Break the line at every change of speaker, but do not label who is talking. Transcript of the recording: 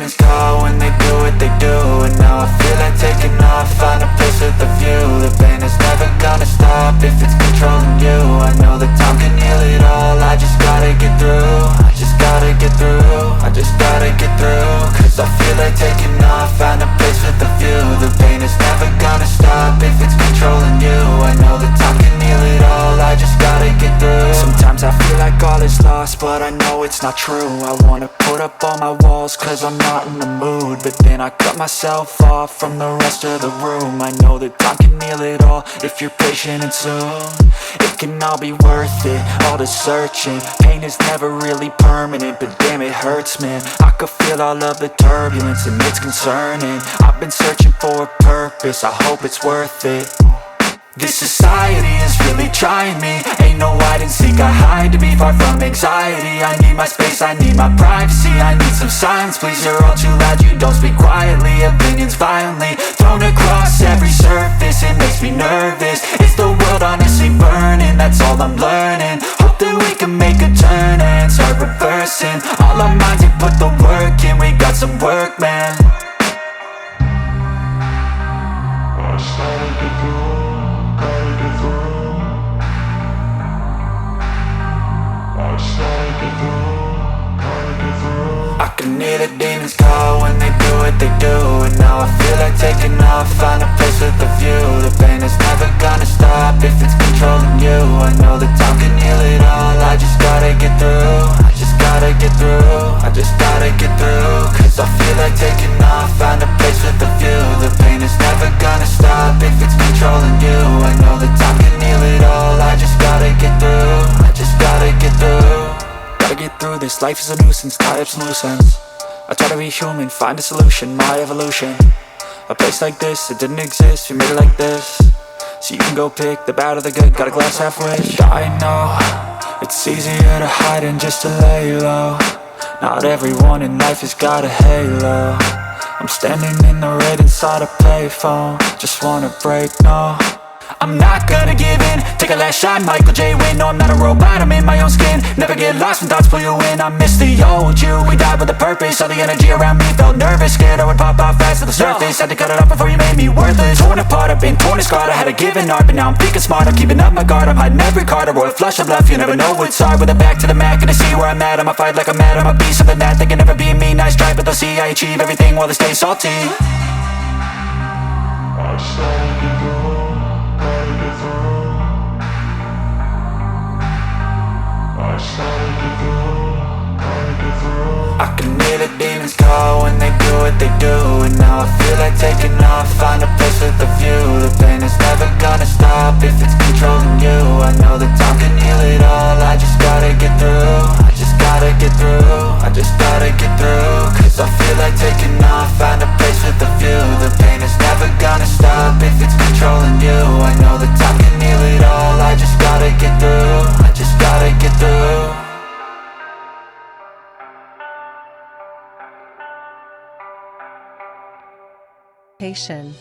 demons call when they do what they do. And now I feel like taking off, find a place with a view. The pain is never gonna stop if it's controlling you. I know that time can heal it all, I just gotta get through. I just gotta get through, I just gotta get through. Cause I feel like taking off, find a place with a view. The pain is never gonna stop if it's controlling you. I know that time can heal it all, I just gotta get through. Sometimes I feel like all is lost, but I know it's not true. I wanna put up all my walls cause I'm not in the mood, but then I cut myself off from the rest of the room. I know that time can heal it all if you're patient and soon. It can all be worth it, all the searching. Pain is never really permanent, but damn it hurts, man. I could feel all of the turbulence and it's concerning. I've been searching for a purpose, I hope it's worth it. This society is really trying me. Ain't no hide and seek, I hide to be far from anxiety. I need my space, I need my privacy. I need some silence, please, you're all too loud. You don't speak quietly, opinions violently thrown across every surface. It makes me nervous, it's the world honestly burning. That's all I'm learning, hope that we can make a turn and start reversing. All our minds, we put the work in, we got some work, man. I started to go. I can hear the demons call when they do what they do. And now I feel like taking off, find a place with a view. The pain is never gonna stop if it's controlling you. I know that time can heal it all, I just gotta get through. I just gotta get through, I just gotta get through. Cause I feel like taking off, find a place with a view. The pain is never gonna stop if it's controlling you. I know that time can heal it all, I just gotta get through. I just gotta get through. Gotta get through this, life is a nuisance, tie up some loose ends. I try to be human, find a solution, my evolution. A place like this, it didn't exist, we made it like this. So you can go pick the bad or the good, got a glass halfway. I know, it's easier to hide than just to lay low. Not everyone in life has got a halo. I'm standing in the red inside a payphone, just wanna break, no. I'm not gonna give in, take a last shot, Michael J. Win. No, I'm not a robot, I'm in my own skin. Never get lost when thoughts pull you in. I miss the old you, we died with a purpose. All the energy around me felt nervous, scared I would pop off fast to the surface. Had to cut it off before you made me worthless. Torn apart, I've been torn and scarred. I had a given art, but now I'm thinking smart. I'm keeping up my guard, I'm hiding every card. A royal flush of love, you never know what's hard. With a back to the mat, gonna see where I'm at. I'ma fight like I'm mad, I'ma be something that they can never be me. Nice try, but they'll see I achieve everything while they stay salty. I started to go. I can hear the demons call when they do what they do. And now I feel like taking off, find a place with a view. The pain is never gonna stop if it's controlling you. I know that time can heal it all, I just gotta get through. I just gotta get through, I just gotta get through. Cause I feel like taking off, find a place with a view. The pain is never gonna stop if it's controlling you. I know that time can heal it all, I just gotta get through. I just gotta get through.
Patient.